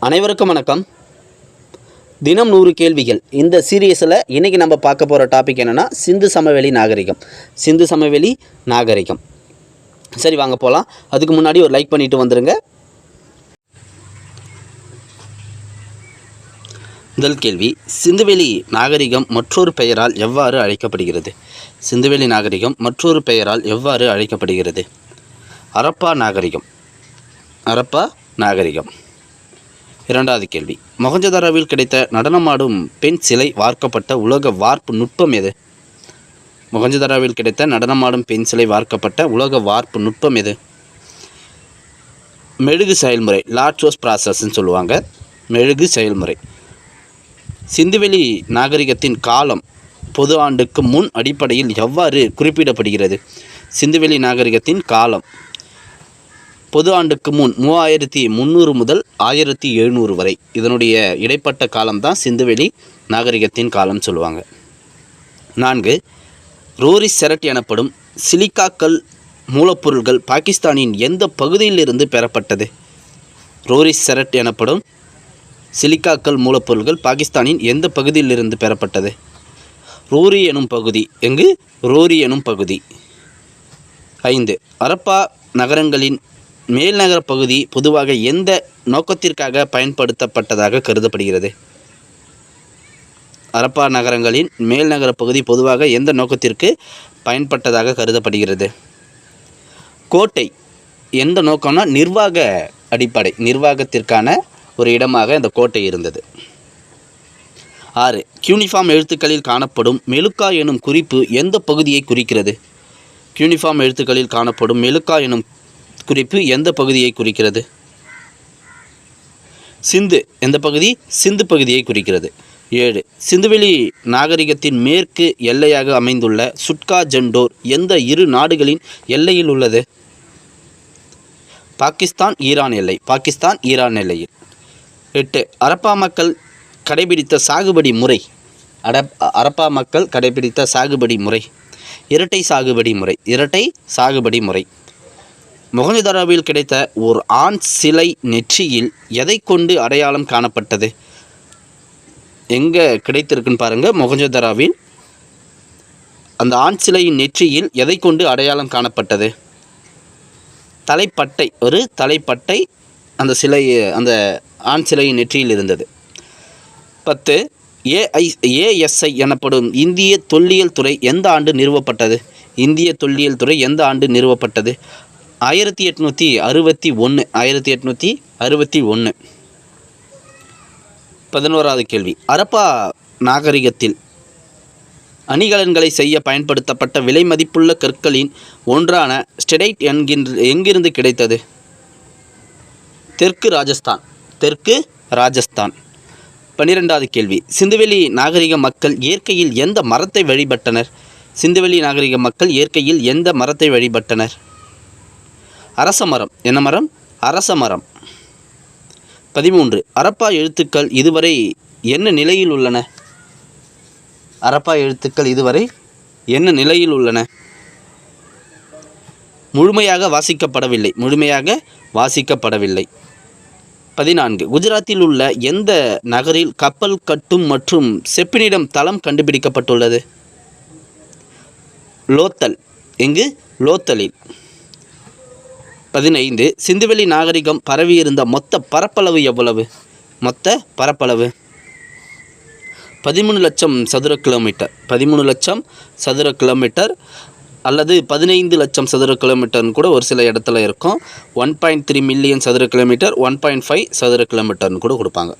அனைவருக்கும் வணக்கம். தினம் 100 கேள்விகள் இந்த சீரியஸில் இன்றைக்கி நம்ம பார்க்க போகிற டாபிக் என்னென்னா சிந்து சமவெளி நாகரிகம். சரி, வாங்க போகலாம். அதுக்கு முன்னாடி ஒரு லைக் பண்ணிவிட்டு வந்துடுங்க. முதல் கேள்வி, சிந்துவெளி நாகரிகம் மற்றொரு பெயரால் எவ்வாறு அழைக்கப்படுகிறது? சிந்துவெளி நாகரிகம் மற்றொரு பெயரால் எவ்வாறு அழைக்கப்படுகிறது? ஹரப்பா நாகரிகம். இரண்டாவது கேள்வி, மொஹஞ்சதாரோவில் கிடைத்த நடனமாடும் பெண் சிலை வார்க்கப்பட்ட உலோக வார்ப்பு நுட்பம் எது? மொஹஞ்சதாரோவில் கிடைத்த நடனமாடும் பெண் சிலை வார்க்கப்பட்ட உலோக வார்ப்பு நுட்பம் எது? மெழுகு செயல்முறை, லாட்சோஸ் ப்ராசஸ்ன்னு சொல்லுவாங்க. மெழுகு செயல்முறை. சிந்துவெளி நாகரிகத்தின் காலம் பொது ஆண்டுக்கு முன் அடிப்படையில் எவ்வாறு குறிப்பிடப்படுகிறது? சிந்துவெளி நாகரிகத்தின் காலம் பொது ஆண்டுக்கு முன் 3300 முதல் 1700 வரை. இதனுடைய இடைப்பட்ட காலம்தான் சிந்துவெளி நாகரிகத்தின் காலம் சொல்லுவாங்க. 4, ரோரிஸ் செரட் எனப்படும் சிலிக்காக்கல் மூலப்பொருள்கள் பாகிஸ்தானின் எந்த பகுதியிலிருந்து பெறப்பட்டது? ரோரிஸ் செரட் எனப்படும் சிலிக்காக்கல் மூலப்பொருள்கள் பாகிஸ்தானின் எந்த பகுதியிலிருந்து பெறப்பட்டது? ரோரி எனும் பகுதி. எங்கு? ரோரி எனும் பகுதி. 5, ஹரப்பா நகரங்களின் மேல்நகர பகுதி பொதுவாக எந்த நோக்கத்திற்காக பயன்படுத்தப்பட்டதாக கருதப்படுகிறது? ஹரப்பா நகரங்களின் மேல்நகர பகுதி பொதுவாக எந்த நோக்கத்திற்கு பயன்பட்டதாக கருதப்படுகிறது? கோட்டை எந்த நோக்கம்னா நிர்வாக அடிப்படை, நிர்வாகத்திற்கான ஒரு இடமாக இந்த கோட்டை இருந்தது. 6, கியூனிஃபார்ம் எழுத்துக்களில் காணப்படும் மெலுக்கா எனும் குறிப்பு எந்த பகுதியை குறிக்கிறது? கியூனிஃபார்ம் எழுத்துக்களில் காணப்படும் மெலுக்கா எனும் குறிப்பு எந்த பகுதியை குறிக்கிறது? சிந்து. எந்த பகுதி? சிந்து பகுதியை குறிக்கிறது. 7, சிந்துவெளி நாகரிகத்தின் மேற்கு எல்லையாக அமைந்துள்ள சுட்கா ஜண்டோர் எந்த இரு நாடுகளின் எல்லையில் உள்ளது? பாகிஸ்தான் ஈரான் எல்லையில். 8, ஹரப்பா மக்கள் கடைபிடித்த சாகுபடி முறை. இரட்டை சாகுபடி முறை. மொஹஞ்சதாரோவில் கிடைத்த ஒரு ஆண் சிலை நெற்றியில் எதை கொண்டு அடையாளம் காணப்பட்டது? எங்கே கிடைத்திருக்குன்னு பாருங்கள். மொஹஞ்சதாரோவில் அந்த ஆண் சிலையின் நெற்றியில் எதை கொண்டு அடையாளம் காணப்பட்டது? தலைப்பட்டை. ஒரு தலைப்பட்டை அந்த அந்த ஆண் சிலையின் நெற்றியில் இருந்தது. 10, ஏஎஸ்ஐ எனப்படும் இந்திய தொல்லியல் துறை எந்த ஆண்டு நிறுவப்பட்டது? 1861. 11வது கேள்வி, ஹரப்பா நாகரிகத்தில் அணிகலன்களை செய்ய பயன்படுத்தப்பட்ட விலை மதிப்புள்ள கற்களின் ஒன்றான ஸ்டெடைட் எங்கிருந்து கிடைத்தது? தெற்கு ராஜஸ்தான். 12வது கேள்வி, சிந்துவெளி நாகரிக மக்கள் இயற்கையில் எந்த மரத்தை வழிபட்டனர்? அரசமரம். என்ன மரம்? அரசமரம். 13, ஹரப்பா எழுத்துக்கள் இதுவரை என்ன நிலையில் உள்ளன? முழுமையாக வாசிக்கப்படவில்லை. 14, குஜராத்தில் உள்ள எந்த நகரில் கப்பல் கட்டும் மற்றும் செப்பினிடம் தளம் கண்டுபிடிக்கப்பட்டுள்ளது? லோத்தல். எங்கு? லோத்தலில். 15, சிந்துவெளி நாகரிகம் பரவியிருந்த மொத்த பரப்பளவு எவ்வளவு? 13 லட்சம் சதுர கிலோமீட்டர் அல்லது 15 லட்சம் சதுர கிலோமீட்டர்னு கூட ஒரு சில இடத்துல இருக்கும். 1.3 மில்லியன் சதுர கிலோமீட்டர், 1.5 சதுர கிலோமீட்டர்னு கூட கொடுப்பாங்க.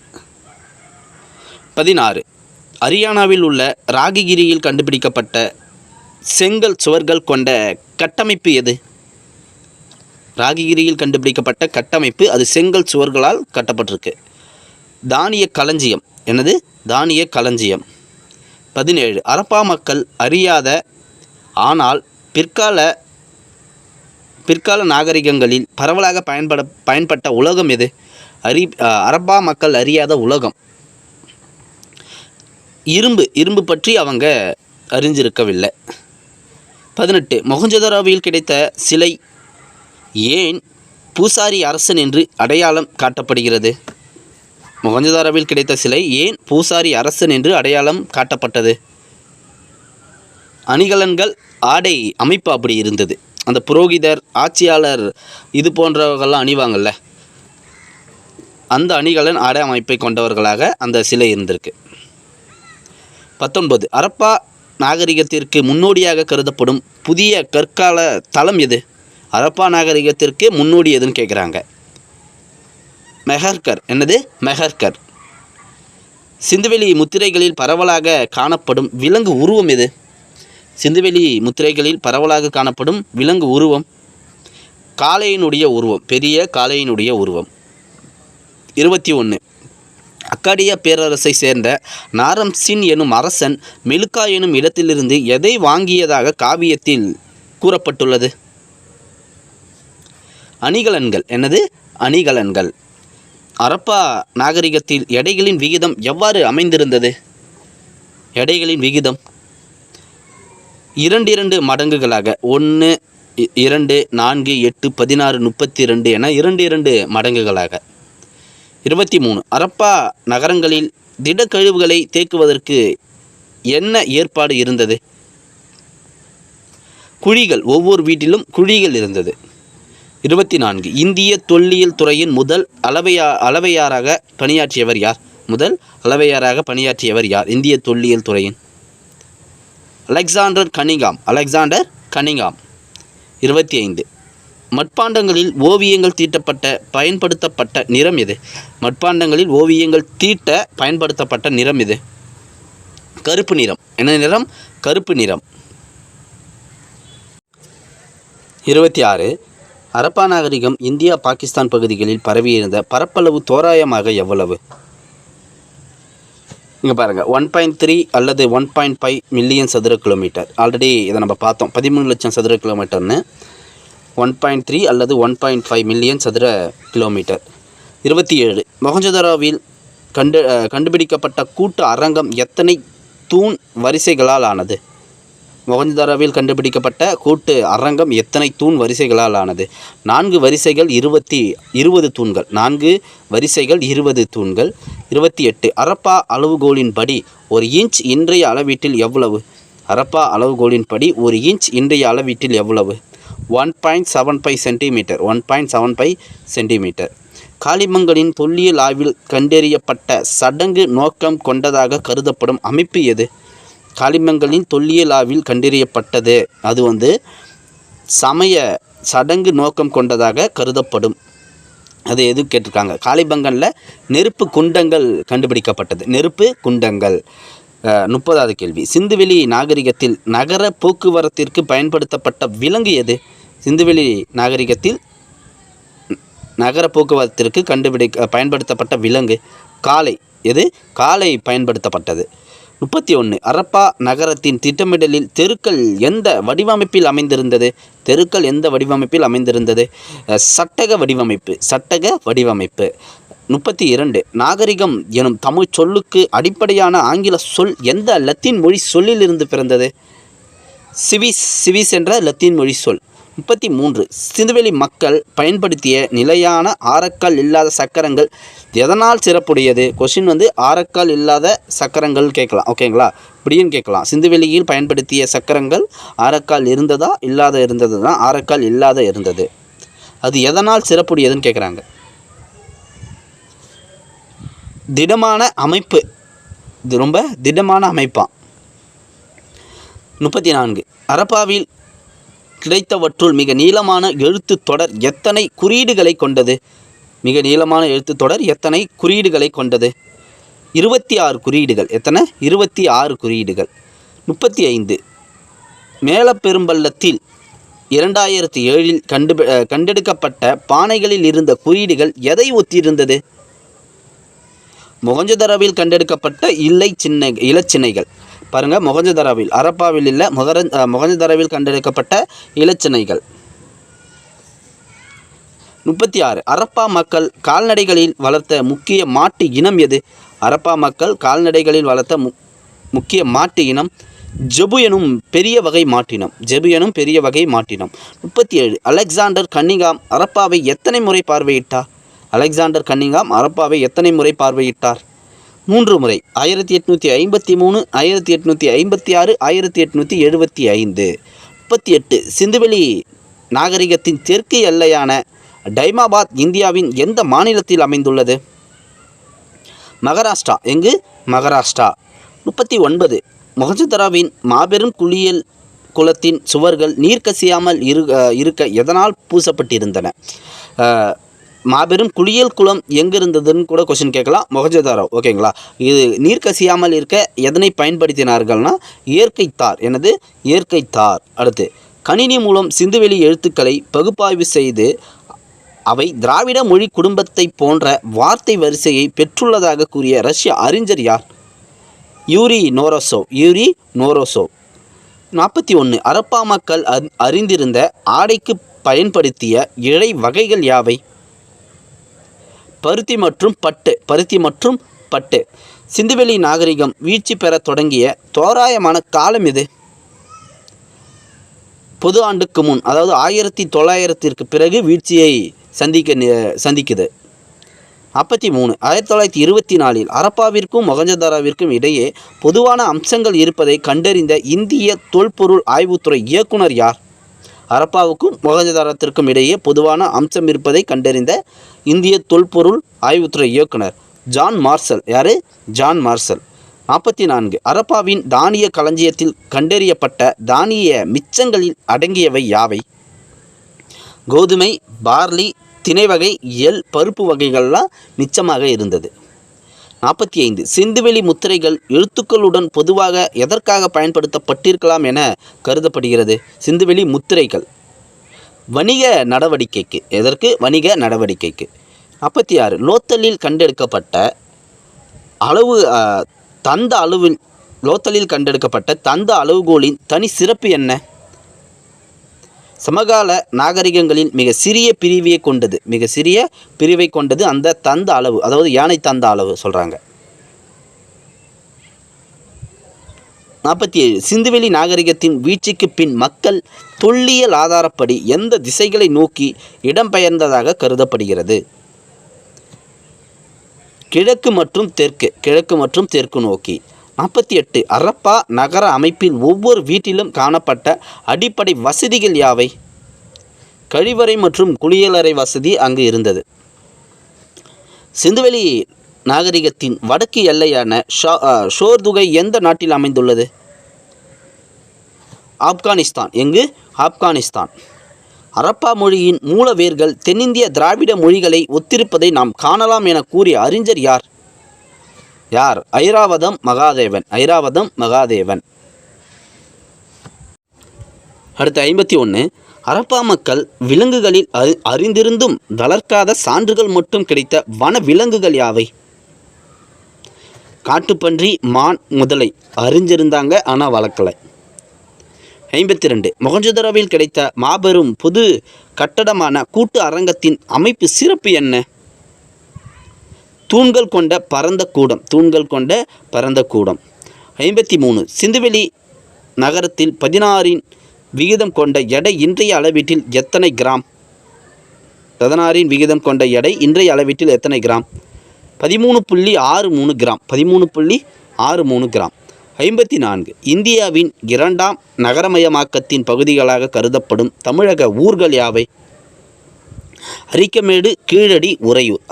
16, ஹரியானாவில் உள்ள ராகிகிரியில் கண்டுபிடிக்கப்பட்ட செங்கல் சுவர்கள் கொண்ட கட்டமைப்பு எது? ராகிகிரியில் கண்டுபிடிக்கப்பட்ட கட்டமைப்பு அது செங்கல் சுவர்களால் கட்டப்பட்டிருக்கு. தானிய களஞ்சியம். என்னது? தானிய களஞ்சியம். 17, ஹரப்பா மக்கள் அறியாத ஆனால் பிற்கால நாகரிகங்களில் பரவலாக பயன்பட்ட உலோகம் எது? ஹரப்பா மக்கள் அறியாத உலோகம் இரும்பு பற்றி அவங்க அறிஞ்சிருக்கவில்லை. 18, மொஹஞ்சதாரோவில் கிடைத்த சிலை ஏன் பூசாரி அரசன் என்று அடையாளம் காட்டப்படுகிறது? மொஹஞ்சதாரோவில் கிடைத்த சிலை ஏன் பூசாரி அரசன் என்று அடையாளம் காட்டப்பட்டது? அணிகலன்கள் ஆடை அமைப்பு அப்படி இருந்தது. அந்த புரோகிதர், ஆட்சியாளர் இது போன்றவர்கள்லாம் அணிவாங்கள்ல, அந்த அணிகலன் ஆடை அமைப்பை கொண்டவர்களாக அந்த சிலை இருந்திருக்கு. 19. ஹரப்பா நாகரிகத்திற்கு முன்னோடியாக கருதப்படும் புதிய கற்கால தளம் எது? ஹரப்பா நாகரிகத்திற்கு முன்னோடி எதுன்னு கேட்குறாங்க. மெஹர்கர். என்னது? மெஹர்கர். சிந்துவெளி முத்திரைகளில் பரவலாக காணப்படும் விலங்கு உருவம் எது? சிந்துவெளி முத்திரைகளில் பரவலாக காணப்படும் விலங்கு உருவம் காளையினுடைய உருவம், பெரிய காளையினுடைய உருவம். 21. அக்காடிய பேரரசை சேர்ந்த நாரம்சின் எனும் அரசன் மெலுக்கா எனும் இடத்திலிருந்து எதை வாங்கியதாக காவியத்தில் கூறப்பட்டுள்ளது? அணிகலன்கள். என்னது? அணிகலன்கள். ஹரப்பா நாகரிகத்தில் எடைகளின் விகிதம் எவ்வாறு அமைந்திருந்தது? எடைகளின் விகிதம் 2 மடங்குகளாக 1, 2, 4, 8, 16, 32 என 2 மடங்குகளாக. 23. ஹரப்பா நகரங்களில் திடக்கழிவுகளை தேக்குவதற்கு என்ன ஏற்பாடு இருந்தது? குழிகள். ஒவ்வொரு வீட்டிலும் குழிகள் இருந்தது. 24. இந்திய தொல்லியல் துறையின் முதல் அளவையாராக பணியாற்றியவர் யார்? முதல் அளவையாராக பணியாற்றியவர் யார் இந்திய தொல்லியல் துறையின்? அலெக்சாண்டர் கனிங்காம். அலெக்சாண்டர் கனிங்காம். 25. மட்பாண்டங்களில் ஓவியங்கள் தீட்டப்பட்ட பயன்படுத்தப்பட்ட நிறம் எது? மட்பாண்டங்களில் ஓவியங்கள் தீட்ட பயன்படுத்தப்பட்ட நிறம் எது? கருப்பு நிறம். என்ன நிறம்? கருப்பு நிறம். 26. ஹரப்பா நாகரிகம் இந்தியா பாகிஸ்தான் பகுதிகளில் பரவியிருந்த பரப்பளவு தோராயமாக எவ்வளவு? இங்கே பாருங்கள், 1.3 அல்லது 1.5 மில்லியன் சதுர கிலோமீட்டர். ஆல்ரெடி இதை நம்ம பார்த்தோம், 13 லட்சம் சதுர கிலோமீட்டர்னு. 1.3 அல்லது 1.5 மில்லியன் சதுர கிலோமீட்டர். 27. மொஹஞ்சதாரோவில் கண்டுபிடிக்கப்பட்ட கூட்டு அரங்கம் எத்தனை தூண் வரிசைகளால் ஆனது? மொஹஞ்சதாரோவில் கண்டுபிடிக்கப்பட்ட கூட்டு அரங்கம் எத்தனை தூண் வரிசைகளால் ஆனது? 4 வரிசைகள் 20 தூண்கள். 4 வரிசைகள் 20 தூண்கள். 28. ஹரப்பா அளவுகோலின்படி 1 இன்ச் இன்றைய அளவீட்டில் எவ்வளவு? ஹரப்பா அளவுகோலின்படி 1 இன்ச் இன்றைய அளவீட்டில் எவ்வளவு? 1.75 சென்டிமீட்டர். 1.75 சென்டிமீட்டர். காளிமங்கலின் தொல்லியல் ஆய்வில் கண்டறியப்பட்ட சடங்கு நோக்கம் கொண்டதாக கருதப்படும் அமைப்பு எது? காளிமங்கலின் தொல்லியல் ஆய்வில் கண்டறியப்பட்டது, அது சமய சடங்கு நோக்கம் கொண்டதாக கருதப்படும். அது எது கேட்டிருக்காங்க? காளிபங்கனில் நெருப்பு குண்டங்கள் கண்டுபிடிக்கப்பட்டது. நெருப்பு குண்டங்கள். 30வது கேள்வி. சிந்துவெளி நாகரிகத்தில் நகர போக்குவரத்திற்கு பயன்படுத்தப்பட்ட விலங்கு எது? சிந்துவெளி நாகரிகத்தில் நகர போக்குவரத்திற்கு பயன்படுத்தப்பட்ட விலங்கு காளை. எது? காளை பயன்படுத்தப்பட்டது. 31. ஹரப்பா நகரத்தின் திட்டமிடலில் தெருக்கள் எந்த வடிவமைப்பில் அமைந்திருந்தது? தெருக்கள் எந்த வடிவமைப்பில் அமைந்திருந்தது? சட்டக வடிவமைப்பு. சட்டக வடிவமைப்பு. 32. நாகரிகம் எனும் தமிழ் சொல்லுக்கு அடிப்படையான ஆங்கில சொல் எந்த லத்தீன் மொழி சொல்லிலிருந்து பிறந்தது? சிவிஸ். சிவிஸ் என்ற லத்தீன் மொழி சொல். 33. சிந்துவெளி மக்கள் பயன்படுத்திய நிலையான ஆரக்கால் இல்லாத சக்கரங்கள் எதனால் சிறப்புடையது? கொஸ்டின் ஆரக்கால் இல்லாத சக்கரங்கள் கேட்கலாம், ஓகேங்களா? இப்படியும் கேட்கலாம். சிந்துவெளியில் பயன்படுத்திய சக்கரங்கள் ஆரக்கால் இருந்ததா இல்லாத இருந்தது தான் ஆரக்கால் இல்லாத இருந்தது. அது எதனால் சிறப்புடையதுன்னு கேட்குறாங்க. திடமான அமைப்பு. இது ரொம்ப திடமான அமைப்பான். 34. ஹரப்பாவில் கிடைத்தவற்றுள் மிக நீளமான எழுத்து தொடர் எத்தனை குறியீடுகளை கொண்டது? மிக நீளமான எழுத்து தொடர் எத்தனை குறியீடுகளை கொண்டது? 26 குறியீடுகள். எத்தனை? 26 குறியீடுகள். 35. மேலப்பெரும்பள்ளத்தில் 2007இல் கண்டெடுக்கப்பட்ட பானைகளில் இருந்த குறியீடுகள் எதை ஒத்திருந்தது? மொஹஞ்சதாரோவில் கண்டெடுக்கப்பட்ட இலச்சினைகள். பாருங்கள், மொஹஞ்சதாரோவில், ஹரப்பாவில் இல்லை, மொஹஞ்சதாரோவில் கண்டெடுக்கப்பட்ட இலச்சினைகள். 36. ஹரப்பா மக்கள் கால்நடைகளில் வளர்த்த முக்கிய மாட்டு இனம் எது? ஹரப்பா மக்கள் கால்நடைகளில் வளர்த்த முக்கிய மாட்டு இனம் ஜெபு எனும் பெரிய வகை மாட்டினம். ஜெபு எனும் பெரிய வகை மாட்டினம். 37. அலெக்சாண்டர் கன்னிங்காம் ஹரப்பாவை எத்தனை முறை பார்வையிட்டார்? அலெக்சாண்டர் கன்னிங்காம் ஹரப்பாவை எத்தனை முறை பார்வையிட்டார்? 3 முறை. 1853, 1856, 1875. 38. சிந்துவெளி நாகரிகத்தின் தெற்கு எல்லையான டைமாபாத் இந்தியாவின் எந்த மாநிலத்தில் அமைந்துள்ளது? மகாராஷ்டிரா. எங்கு? மகாராஷ்டிரா. 39. மொஹஞ்சதாரோவின் மாபெரும் குளத்தின் சுவர்கள் நீர் கசியாமல் இருக்க எதனால் பூசப்பட்டிருந்தன? மாபெரும் குளம் எங்கே இருந்ததுன்னு கூட கொஸ்டின் கேட்கலாம். மொஹஞ்சதாரோ. ஓகேங்களா? இது நீர் கசியாமல் இருக்க எதனை பயன்படுத்தினார்கள்னா இயற்கை தார். எனது இயற்கை தார். அடுத்து, கணினி மூலம் சிந்துவெளி எழுத்துக்களை பகுப்பாய்வு செய்து அவை திராவிட மொழி குடும்பத்தை போன்ற வார்த்தை வரிசையை பெற்றுள்ளதாக கூறிய ரஷ்ய அறிஞர் யார்? யூரி நோரோசோவ். 41. ஹரப்பா மக்கள் அறிந்திருந்த ஆடைக்கு பயன்படுத்திய இழை வகைகள் யாவை? பருத்தி மற்றும் பட்டு. சிந்துவெளி நாகரிகம் வீழ்ச்சி பெற தொடங்கிய தோராயமான காலம் எது? பொது ஆண்டுக்கு முன், அதாவது 1900ற்கு பிறகு வீழ்ச்சியை சந்திக்குது. 43. 1924 ஹரப்பாவிற்கும் மொஹஞ்சதாரோவிற்கும் இடையே பொதுவான அம்சங்கள் இருப்பதை கண்டறிந்த இந்திய தொல்பொருள் ஆய்வுத்துறை இயக்குனர் யார்? ஹரப்பாவுக்கும் மொஹஞ்சதாரோவிற்கும் இடையே பொதுவான அம்சம் இருப்பதை கண்டறிந்த இந்திய தொல்பொருள் ஆய்வுத்துறை இயக்குனர் ஜான் மார்ஷல். யார்? John Marshall. 44. ஹரப்பாவின் தானிய களஞ்சியத்தில் கண்டறியப்பட்ட தானிய மிச்சங்களில் அடங்கியவை யாவை? கோதுமை, பார்லி, திணை வகை, பருப்பு வகைகள்லாம் மிச்சமாக இருந்தது. 45. சிந்துவெளி முத்திரைகள் எழுத்துக்களுடன் பொதுவாக எதற்காக பயன்படுத்தப்பட்டிருக்கலாம் என கருதப்படுகிறது? சிந்துவெளி முத்திரைகள் வணிக நடவடிக்கைக்கு. எதற்கு? வணிக நடவடிக்கைக்கு. 46. லோத்தலில் கண்டெடுக்கப்பட்ட தந்த அளவுகோலின் தனி சிறப்பு என்ன? சமகால நாகரிகங்களில் மிக சிறிய பிரிவை கொண்டது அந்த தந்த அளவு, அதாவது யானை தந்த அளவு சொல்கிறாங்க. 47. சிந்துவெளி நாகரிகத்தின் வீழ்ச்சிக்கு பின் மக்கள் தொல்லியல் ஆதாரப்படி எந்த திசைகளை நோக்கி இடம்பெயர்ந்ததாக கருதப்படுகிறது? கிழக்கு மற்றும் தெற்கு நோக்கி. 48. ஹரப்பா நகர அமைப்பில் ஒவ்வொரு வீட்டிலும் காணப்பட்ட அடிப்படை வசதிகள் யாவை? கழிவறை மற்றும் குளியலறை வசதி அங்கு இருந்தது. சிந்துவெளி நாகரிகத்தின் வடக்கு எல்லையான ஷோர்துகை எந்த நாட்டில் அமைந்துள்ளது? ஆப்கானிஸ்தான். எங்கு? ஆப்கானிஸ்தான். ஹரப்பா மொழியின் மூலவேர்கள் தென்னிந்திய திராவிட மொழிகளை ஒத்திருப்பதை நாம் காணலாம் என கூறிய அறிஞர் யார்? ஐராவதம் மகாதேவன். அடுத்து 51. ஹரப்பா மக்கள் விலங்குகளில் அறிந்திருந்தும் வளர்க்காத சான்றுகள் மட்டும் கிடைத்த வன விலங்குகள் யாவை? காட்டுப்பன்றி, மான், முதலை அறிஞ்சிருந்தாங்க, ஆனால் வளர்க்கலை. 52. மொஹஞ்சதாரோவில் கிடைத்த மாபெரும் பொது கட்டடமான கூட்டு அரங்கத்தின் அமைப்பு சிறப்பு என்ன? தூண்கள் கொண்ட பரந்த கூடம். 53. சிந்துவெளி நகரத்தில் 16 விகிதம் கொண்ட எடை இன்றைய அளவீட்டில் எத்தனை கிராம்? 16 விகிதம் கொண்ட எடை இன்றைய அளவீட்டில் எத்தனை கிராம்? 13.63 கிராம். 13.63 கிராம். 54. இந்தியாவின் 2ஆம் நகரமயமாக்கத்தின் பகுதிகளாக கருதப்படும் தமிழக ஊர்கள் யாவை? அரிக்கமேடு, கீழடி, உறையூர்.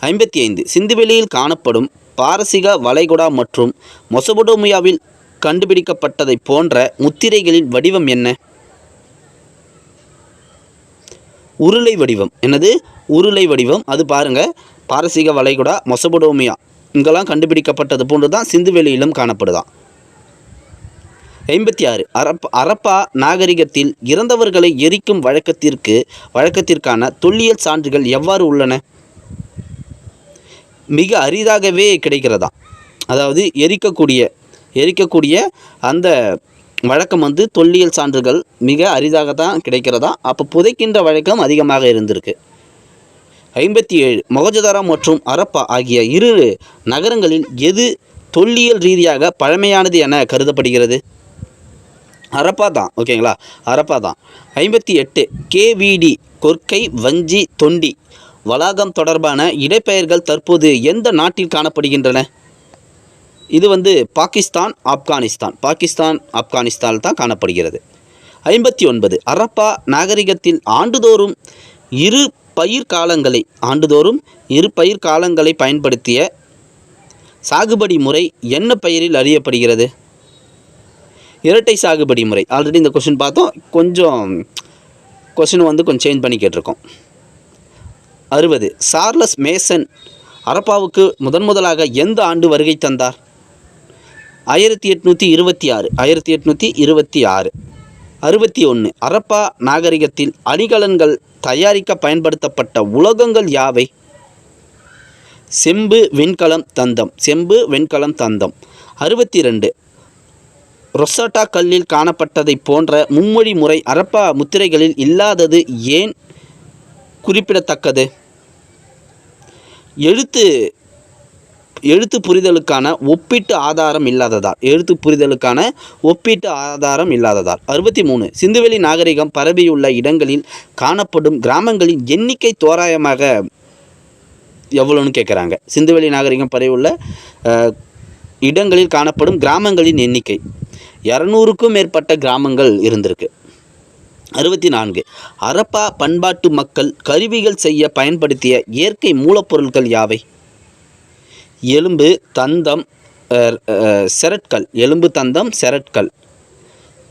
55. சிந்துவெளியில் காணப்படும் பாரசீக வளைகுடா மற்றும் மெசொபொட்டேமியாவில் கண்டுபிடிக்கப்பட்டதை போன்ற முத்திரைகளின் வடிவம் என்ன? உருளை வடிவம். உருளை வடிவம். அது பாருங்கள், பாரசீக வளைகுடா, மெசொபொட்டேமியா இங்கெல்லாம் கண்டுபிடிக்கப்பட்டது போன்று தான் சிந்துவெளியிலும் காணப்படுதான். 56. ஹரப்பா நாகரிகத்தில் இறந்தவர்களை எரிக்கும் வழக்கத்திற்கான தொல்லியல் சான்றுகள் எவ்வாறு உள்ளன? மிக அரிதாகவே கிடைக்கிறதா. அதாவது எரிக்கக்கூடிய அந்த வழக்கம் தொல்லியல் சான்றுகள் மிக அரிதாக தான் கிடைக்கிறதா. அப்போ புதைக்கின்ற வழக்கம் அதிகமாக இருந்திருக்கு. 57. மொஹஞ்சதாரோ மற்றும் ஹரப்பா ஆகிய இரு நகரங்களில் எது தொல்லியல் ரீதியாக பழமையானது என கருதப்படுகிறது? ஹரப்பா தான். ஓகேங்களா, ஹரப்பா தான். 58 கேவிடி கொர்க்கை வஞ்சி தொண்டி வளாகம் தொடர்பான இடப்பெயர்கள் தற்போது எந்த நாட்டில் காணப்படுகின்றன? இது பாகிஸ்தான், ஆப்கானிஸ்தான் தான் காணப்படுகிறது. 59 ஹரப்பா நாகரிகத்தில் ஆண்டுதோறும் இரு பயிர் காலங்களை பயன்படுத்திய சாகுபடி முறை என்ன பெயரில் அறியப்படுகிறது? இரட்டை சாகுபடி முறை. ஆல்ரெடி இந்த கொஸ்டின் பார்த்தோம். கொஸ்டின் கொஞ்சம் சேஞ்ச் பண்ணி கேட்டிருக்கோம். 60 சார்லஸ் மேசன் ஹரப்பாவுக்கு முதலாக எந்த ஆண்டு வருகை தந்தார்? 1826. 61 ஹரப்பா நாகரிகத்தில் அணிகலன்கள் தயாரிக்க பயன்படுத்தப்பட்ட உலோகங்கள் யாவை? செம்பு, வெண்கலம், தந்தம். 62 ரொசட்டா கல்லில் காணப்பட்டதை போன்ற மும்மொழி முறை ஹரப்பா முத்திரைகளில் இல்லாதது ஏன் குறிப்பிடத்தக்கது? எழுத்து புரிதலுக்கான ஒப்பீட்டு ஆதாரம் இல்லாததால். 63 சிந்துவெளி நாகரிகம் பரவியுள்ள இடங்களில் காணப்படும் கிராமங்களின் எண்ணிக்கை தோராயமாக எவ்வளோன்னு கேட்குறாங்க. சிந்துவெளி நாகரிகம் பரவியுள்ள இடங்களில் காணப்படும் கிராமங்களின் எண்ணிக்கை 200க்கும் மேற்பட்ட கிராமங்கள் இருந்திருக்கு. 64 ஹரப்பா பண்பாட்டு மக்கள் கருவிகள் செய்ய பயன்படுத்திய இயற்கை மூலப்பொருட்கள் யாவை? எலும்பு, தந்தம், செரட்கள்.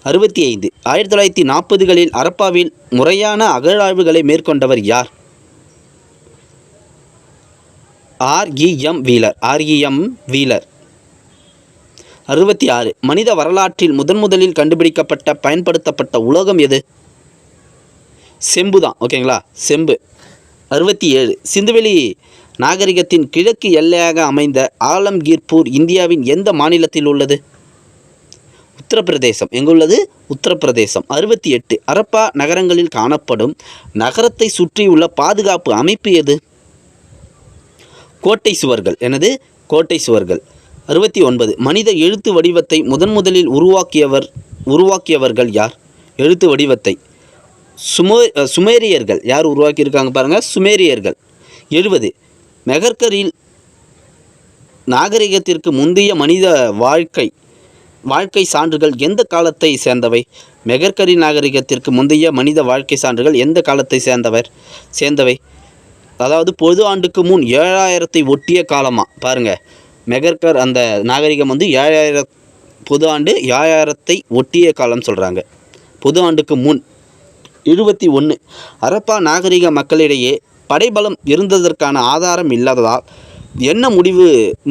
65 1940களில் ஹரப்பாவில் முறையான அகழாய்வுகளை மேற்கொண்டவர் யார்? REM wheeler. 66 மனித வரலாற்றில் முதலில் கண்டுபிடிக்கப்பட்ட பயன்படுத்தப்பட்ட உலோகம் எது? செம்பு தான். ஓகேங்களா, செம்பு. 67 சிந்துவெளி நாகரிகத்தின் கிழக்கு எல்லையாக அமைந்த ஆலம்கீர்பூர் இந்தியாவின் எந்த மாநிலத்தில் உள்ளது? உத்தரப்பிரதேசம். எங்குள்ளது? உத்தரப்பிரதேசம். 68 ஹரப்பா நகரங்களில் காணப்படும் நகரத்தை சுற்றியுள்ள பாதுகாப்பு அமைப்பு எது? கோட்டை சுவர்கள். கோட்டை சுவர்கள். 69 மனித எழுத்து வடிவத்தை முதலில் உருவாக்கியவர்கள் யார்? எழுத்து வடிவத்தை சுமேரியர்கள். யார் உருவாக்கியிருக்காங்க பாருங்கள், சுமேரியர்கள். 70 மெகர்கரில் நாகரிகத்திற்கு முந்தைய மனித வாழ்க்கை சான்றுகள் எந்த காலத்தை சேர்ந்தவை? மெகர்கரி நாகரிகத்திற்கு முந்தைய மனித வாழ்க்கை சான்றுகள் எந்த காலத்தை சேர்ந்தவை? அதாவது பொது ஆண்டுக்கு முன் 7000 ஒட்டிய காலமாக பாருங்கள். மெகர்கர் அந்த நாகரிகம் 7000 பொது ஆண்டு 7000 ஒட்டிய காலம் சொல்கிறாங்க, பொது ஆண்டுக்கு முன். 71 ஹரப்பா நாகரிக மக்களிடையே படைபலம் இருந்ததற்கான ஆதாரம் இல்லாததால் என்ன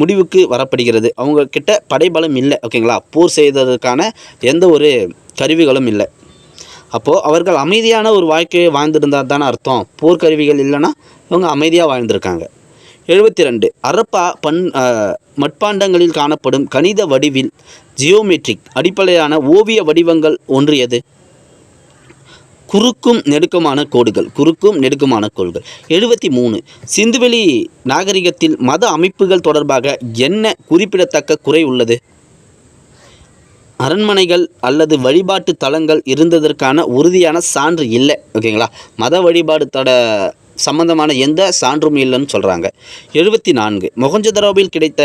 முடிவுக்கு வரப்படுகிறது? அவங்க கிட்ட படைபலம் இல்லை. ஓகேங்களா, போர் செய்ததற்கான எந்த ஒரு கருவிகளும் இல்லை. அப்போது அவர்கள் அமைதியான ஒரு வாழ்க்கையை வாழ்ந்திருந்தால் தானே அர்த்தம். போர்க்கருவிகள் இல்லைன்னா இவங்க அமைதியாக வாழ்ந்திருக்காங்க. 72 ஹரப்பா மட்பாண்டங்களில் காணப்படும் கணித வடிவில் ஜியோமெட்ரிக் அடிப்படையான ஓவிய வடிவங்கள் ஒன்று எது? குறுக்கும் நெடுக்குமான கோடுகள். 73 சிந்துவெளி நாகரிகத்தில் மத அமைப்புகள் தொடர்பாக என்ன குறிப்பிடத்தக்க குறை உள்ளது? அரண்மனைகள் அல்லது வழிபாட்டு தலங்கள் இருந்ததற்கான உறுதியான சான்று இல்லை. ஓகேங்களா, மத வழிபாடு சம்பந்தமான எந்த சான்றும் இல்லைன்னு சொல்கிறாங்க. 74 மொஹஞ்சதாரோவில் கிடைத்த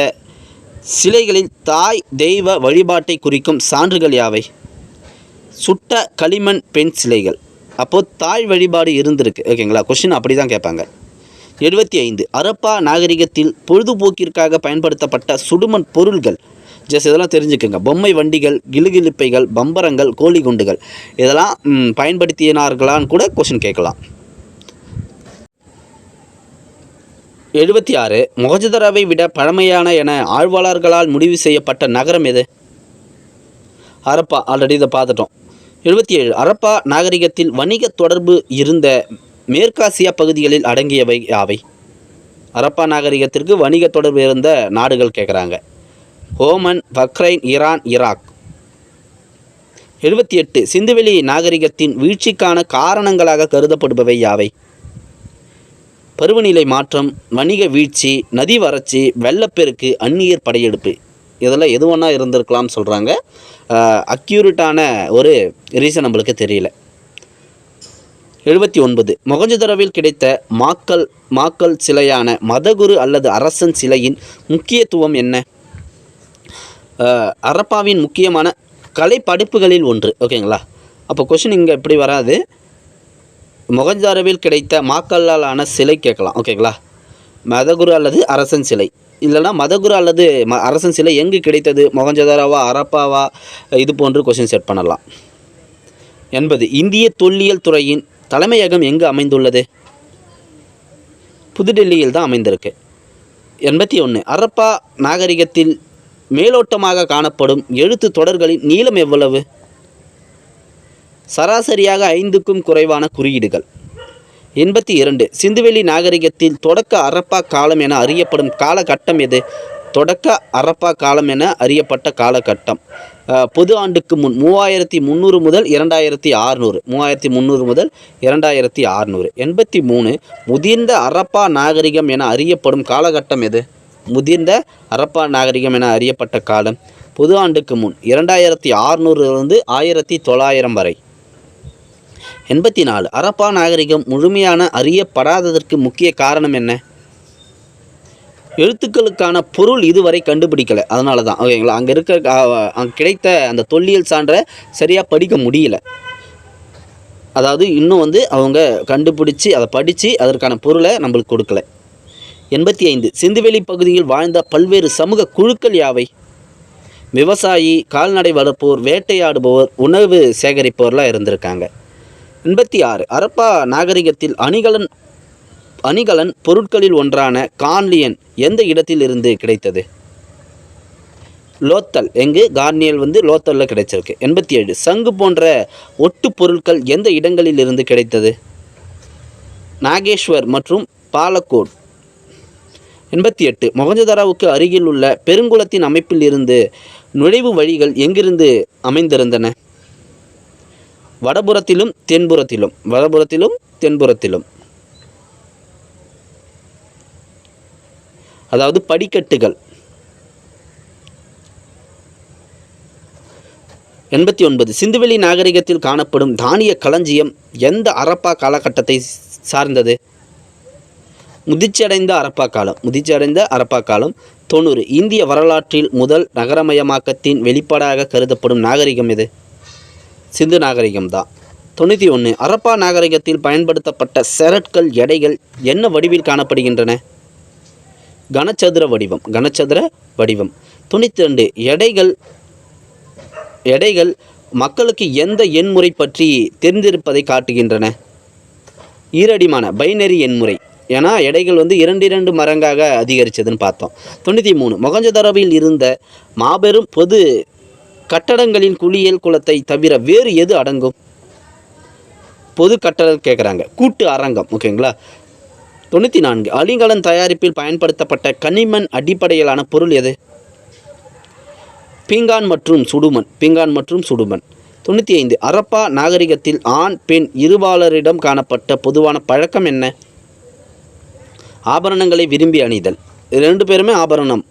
சிலைகளில் தாய் தெய்வ வழிபாட்டை குறிக்கும் சான்றுகள் யாவை? சுட்ட களிமண் பெண் சிலைகள். அப்போது தாய் வழிபாடு இருந்திருக்கு. ஓகேங்களா, கொஸ்டின் அப்படி தான் கேட்பாங்க. 75 ஹரப்பா நாகரிகத்தில் பொழுதுபோக்கிற்காக பயன்படுத்தப்பட்ட சுடுமண் பொருள்கள். இதெல்லாம் தெரிஞ்சுக்கோங்க. பொம்மை வண்டிகள், கிளுகிழுப்பைகள், பம்பரங்கள், கோழி குண்டுகள் இதெல்லாம் பயன்படுத்தினார்களான்னு கூட கொஸ்டின் கேட்கலாம். 76 மொஹஞ்சதாரோவை விட பழமையான என ஆய்வாளர்களால் முடிவு செய்யப்பட்ட நகரம் எது? ஹரப்பா. ஆல்ரெடி இதை பார்த்துட்டோம். 77 ஹரப்பா நாகரிகத்தில் வணிக தொடர்பு இருந்த மேற்காசியா பகுதிகளில் அடங்கியவை யாவை? ஹரப்பா நாகரிகத்திற்கு வணிக தொடர்பு இருந்த நாடுகள் கேட்குறாங்க. Oman, Bahrain, Iran, Iraq. 78 சிந்துவெளி நாகரிகத்தின் வீழ்ச்சிக்கான காரணங்களாக கருதப்படுபவை யாவை? பருவநிலை மாற்றம், வணிக வீழ்ச்சி, நதி வறட்சி, வெள்ளப்பெருக்கு, அந்நியர் படையெடுப்பு. இதில் எது ஒன்றா இருந்திருக்கலாம்னு சொல்கிறாங்க. அக்யூரேட்டான ஒரு ரீசன் நம்மளுக்கு தெரியல. 79 மொஹஞ்சதாரோவில் கிடைத்த மாக்கல் சிலையான மதகுரு அல்லது அரசன் சிலையின் முக்கியத்துவம் என்ன? ஹரப்பாவின் முக்கியமான கலை படைப்புகளில் ஒன்று. ஓகேங்களா? அப்போ கொஷின் இங்கே எப்படி வராது, மொஹஞ்சதாரோவில் கிடைத்த மாக்கல்லாலான சிலை கேட்கலாம். ஓகேங்களா? மதகுரு அல்லது அரசன் சிலை, இல்லைனா மதகுரு அல்லது அரசன் சிலை எங்கு கிடைத்தது, மொஹஞ்சதாரோவா ஹரப்பாவா, இது போன்று கொஷின் செட் பண்ணலாம். 80 இந்திய தொல்லியல் துறையின் தலைமையகம் எங்கு அமைந்துள்ளது? புதுடெல்லியில் தான் அமைந்திருக்கு. 81 ஹரப்பா நாகரிகத்தில் மேலோட்டமாக காணப்படும் எழுத்து தொடர்களின் நீளம் எவ்வளவு? சராசரியாக 5க்கும் குறைவான குறியீடுகள். 82 சிந்துவெளி நாகரிகத்தில் தொடக்க ஹரப்பா காலம் என அறியப்படும் காலகட்டம் எது? தொடக்க ஹரப்பா காலம் என அறியப்பட்ட காலகட்டம் பொது ஆண்டுக்கு முன் 3300 முதல் 2600. 3300 முதல் 2600. 83 முதிர்ந்த ஹரப்பா நாகரிகம் என அறியப்படும் காலகட்டம் எது? முதிர்ந்த ஹரப்பா நாகரிகம் என அறியப்பட்ட காலம் பொது ஆண்டுக்கு முன் 2600 1900 வரை. 84 ஹரப்பா நாகரிகம் முழுமையான அறியப்படாததற்கு முக்கிய காரணம் என்ன? எழுத்துக்களுக்கான பொருள் இதுவரை கண்டுபிடிக்கலை, அதனால தான். ஓகேங்களா? அங்கே கிடைத்த அந்த தொல்லியல் சான்றை சரியாக படிக்க முடியல. அதாவது இன்னும் அவங்க கண்டுபிடிச்சி அதை படித்து அதற்கான பொருளை நம்மளுக்கு கொடுக்கல. 85 சிந்துவெளி பகுதியில் வாழ்ந்த பல்வேறு சமூக குழுக்கள் யாவை? விவசாயி, கால்நடை வளர்ப்போர், வேட்டையாடுபவர், உணவு சேகரிப்பவர்லாம் இருந்திருக்காங்க. 86 ஹரப்பா நாகரிகத்தில் அணிகலன் பொருட்களில் ஒன்றான கார்னியன் எந்த இடத்தில் இருந்து கிடைத்தது? லோத்தல். எங்கு? கார்னியல் லோத்தலில் கிடைச்சிருக்கு. 87 சங்கு போன்ற ஒட்டு பொருட்கள் எந்த இடங்களில் இருந்து கிடைத்தது? நாகேஸ்வர் மற்றும் பாலக்கோட். 88 மொஹஞ்சதாரோவுக்கு அருகில் உள்ள பெருங்குளத்தின் அமைப்பில் இருந்து நுழைவு வழிகள் எங்கிருந்து அமைந்திருந்தன? வடபுறத்திலும் தென்புறத்திலும். அதாவது படிக்கட்டுகள். 89 சிந்துவெளி நாகரிகத்தில் காணப்படும் தானிய களஞ்சியம் எந்த ஹரப்பா காலகட்டத்தை சார்ந்தது? முதிர்ச்சியடைந்த ஹரப்பா காலம். 90 இந்திய வரலாற்றில் முதல் நகரமயமாக்கத்தின் வெளிப்பாடாக கருதப்படும் நாகரிகம் எது? சிந்து நாகரிகம் தான். 91 ஹரப்பா நாகரிகத்தில் பயன்படுத்தப்பட்ட செரட்கள் எடைகள் என்ன வடிவில் காணப்படுகின்றன? கனச்சதுர வடிவம். 92 எடைகள் மக்களுக்கு எந்த எண்முறை பற்றி தெரிந்திருப்பதை காட்டுகின்றன? ஈரடிமான பைனரி எண்முறை. ஏன்னா எடைகள் 2 மடங்காக அதிகரித்ததுன்னு பார்த்தோம். 93 மொஹஞ்சதாரோவில் இருந்த மாபெரும் பொது கட்டடங்களின் குளியல் குளத்தை தவிர வேறு எது அடங்கும்? பொது கட்டடம் கேட்குறாங்க. கூட்டு அரங்கம். ஓகேங்களா? 94 அலிங்கலன் தயாரிப்பில் பயன்படுத்தப்பட்ட கனிமண் அடிப்படையிலான பொருள் எது? பீங்கான் மற்றும் சுடுமண். 95 ஹரப்பா நாகரிகத்தில் ஆண் பெண் இருபாலரிடம் காணப்பட்ட பொதுவான பழக்கம் என்ன? ஆபரணங்களை விரும்பி அணிதல். 2 பேருமே ஆபரணம்,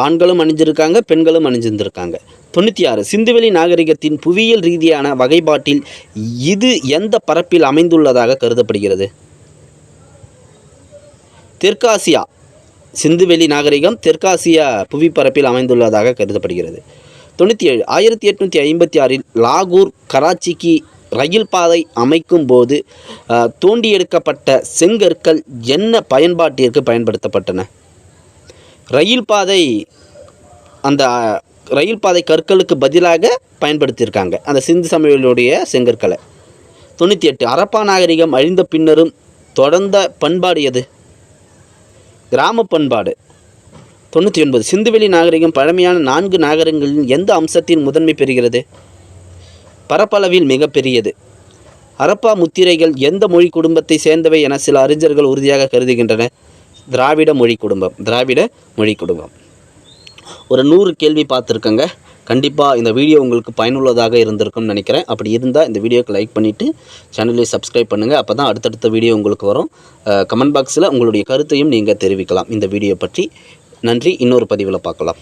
ஆண்களும் அணிஞ்சிருக்காங்க, பெண்களும் அணிஞ்சிருந்திருக்காங்க. 96 சிந்துவெளி நாகரிகத்தின் புவியியல் ரீதியான வகைப்பாட்டில் இது எந்த பரப்பில் அமைந்துள்ளதாக கருதப்படுகிறது? தெற்காசியா. சிந்துவெளி நாகரிகம் தெற்காசியா புவிப்பரப்பில் அமைந்துள்ளதாக கருதப்படுகிறது. 97 1856 லாகூர் கராச்சிக்கு ரயில் பாதை அமைக்கும் போது தோண்டி எடுக்கப்பட்ட செங்கற்கள் என்ன பயன்பாட்டிற்கு பயன்படுத்தப்பட்டன? ரயில் பாதை கற்களுக்கு பதிலாக பயன்படுத்தியிருக்காங்க அந்த சிந்து சமவெளியுடைய செங்கற்களை. 98 ஹரப்பா நாகரிகம் அழிந்த பின்னரும் தொடர்ந்த பண்பாடு எது? கிராம பண்பாடு. 99 சிந்துவெளி நாகரிகம் பழமையான 4 நாகரிகங்களில் எந்த அம்சத்தின் முதன்மை பெறுகிறது? பரப்பளவில் மிக பெரியது. ஹரப்பா முத்திரைகள் எந்த மொழி குடும்பத்தை சேர்ந்தவை என சில அறிஞர்கள் உறுதியாக கருதுகின்றனர்? திராவிட மொழி குடும்பம். ஒரு 100 கேள்வி பார்த்துருக்கங்க. கண்டிப்பாக இந்த வீடியோ உங்களுக்கு பயனுள்ளதாக இருந்திருக்கும்னு நினைக்கிறேன். அப்படி இருந்தால் இந்த வீடியோக்கு லைக் பண்ணிவிட்டு சேனலை சப்ஸ்கிரைப் பண்ணுங்கள். அப்போ தான் அடுத்தடுத்த வீடியோ உங்களுக்கு வரும். கமெண்ட் பாக்ஸில் உங்களுடைய கருத்தையும் நீங்கள் தெரிவிக்கலாம் இந்த வீடியோ பற்றி. நன்றி. இன்னொரு பதிவில் பார்க்கலாம்.